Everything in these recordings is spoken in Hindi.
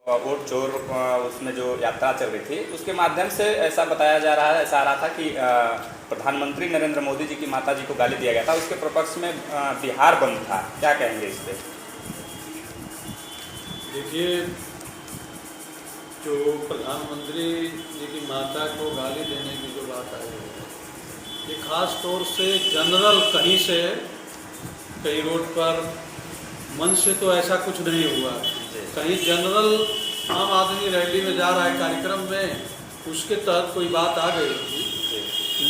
वोट चोर उसमें जो यात्रा चल रही थी उसके माध्यम से ऐसा बताया जा रहा है, ऐसा आ रहा था कि प्रधानमंत्री नरेंद्र मोदी जी की माता जी को गाली दिया गया था, उसके प्रपक्ष में बिहार बंद था। क्या कहेंगे इस पर? देखिए, जो प्रधानमंत्री जी की माता को गाली देने की जो बात आई है, ये खास तौर से जनरल कहीं से कहीं रोड पर मन से तो ऐसा कुछ नहीं हुआ। कहीं जनरल आम आदमी रैली में जा रहा है कार्यक्रम में, उसके तहत कोई बात आ गई थी।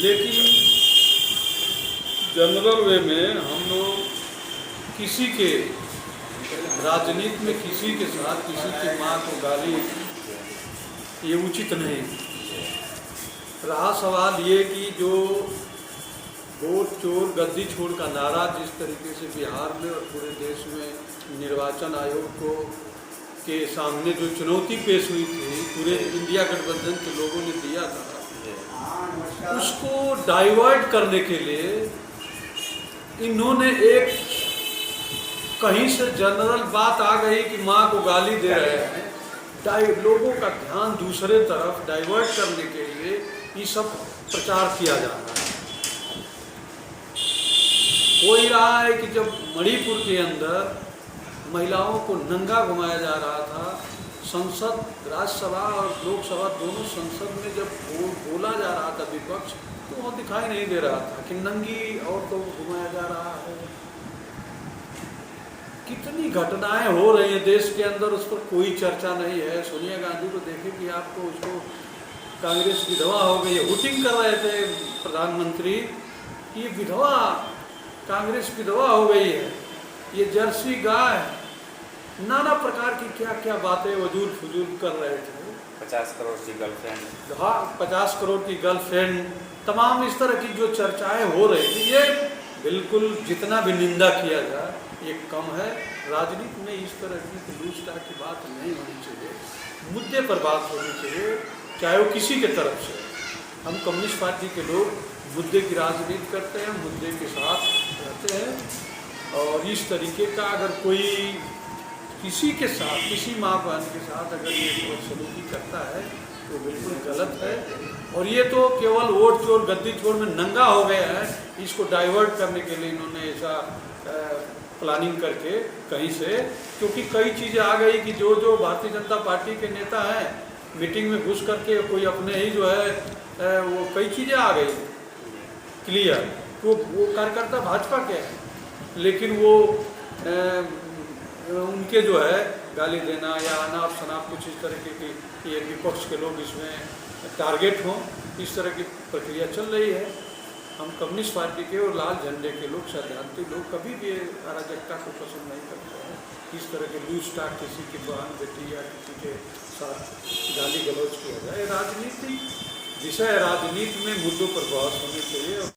लेकिन जनरल वे में हम लोग किसी के राजनीति में किसी के साथ किसी की माँ को गाली ये उचित नहीं। रहा सवाल ये कि जो वोट चोर गद्दी छोड़ का नारा जिस तरीके से बिहार में और पूरे देश में निर्वाचन आयोग को के सामने जो चुनौती पेश हुई थी, पूरे इंडिया गठबंधन के लोगों ने दिया था, उसको डाइवर्ट करने के लिए इन्होंने एक कहीं से जनरल बात आ गई कि माँ को गाली दे रहे हैं, लोगों का ध्यान दूसरे तरफ डाइवर्ट करने के लिए ये सब प्रचार किया जा रहा है। हो ही रहा है कि जब मणिपुर के अंदर महिलाओं को नंगा घुमाया जा रहा था, संसद, राज्यसभा और लोकसभा दोनों संसद में जब बोला जा रहा था विपक्ष, तो वो दिखाई नहीं दे रहा था कि नंगी औरतों को घुमाया जा रहा है। कितनी घटनाएं हो रही हैं देश के अंदर, उस पर कोई चर्चा नहीं है। सोनिया गांधी को देखे कि आपको उसको कांग्रेस विधवा हो गई, वोटिंग कर रहे थे प्रधानमंत्री, ये विधवा कांग्रेस विधवा हो गई है, ये जर्सी गाय, नाना प्रकार की क्या क्या बातें वजूल फजूल कर रहे थे। 50 करोड़ की गर्लफ्रेंड, हाँ 50 करोड़ की गर्लफ्रेंड, तमाम इस तरह की जो चर्चाएं हो रही थी, ये बिल्कुल जितना भी निंदा किया जाए ये कम है। राजनीति में इस तरह की लूटताट की बात नहीं होनी चाहिए, मुद्दे पर बात होनी चाहिए, चाहे वो किसी के तरफ से। हम कम्युनिस्ट पार्टी के लोग मुद्दे की राजनीति करते हैं, मुद्दे के साथ रहते हैं, और इस तरीके का अगर कोई किसी के साथ, किसी माँ बहन के साथ अगर ये बदसलूकी करता है तो बिल्कुल गलत है। और ये तो केवल वोट चोर गद्दी चोर में नंगा हो गया है, इसको डाइवर्ट करने के लिए इन्होंने ऐसा प्लानिंग करके कहीं से, क्योंकि कई चीज़ें आ गई कि जो भारतीय जनता पार्टी के नेता हैं मीटिंग में घुस करके कोई अपने ही जो है वो कई चीज़ें आ गई क्लियर, तो वो कार्यकर्ता भाजपा के हैं, लेकिन वो उनके जो है गाली देना या अनाप शनाप कुछ इस तरह की ये विपक्ष के लोग इसमें टारगेट हों, इस तरह की प्रक्रिया चल रही है। हम कम्युनिस्ट पार्टी के और लाल झंडे के लोग, सैद्धांतिक लोग कभी भी अराजकता को पसंद नहीं करते हैं। इस तरह के लूटताट किसी की बहन बेटी या किसी के साथ गाली गलौज किया जाए, राजनीति विषय, राजनीति में मुद्दों पर बहस होनी चाहिए।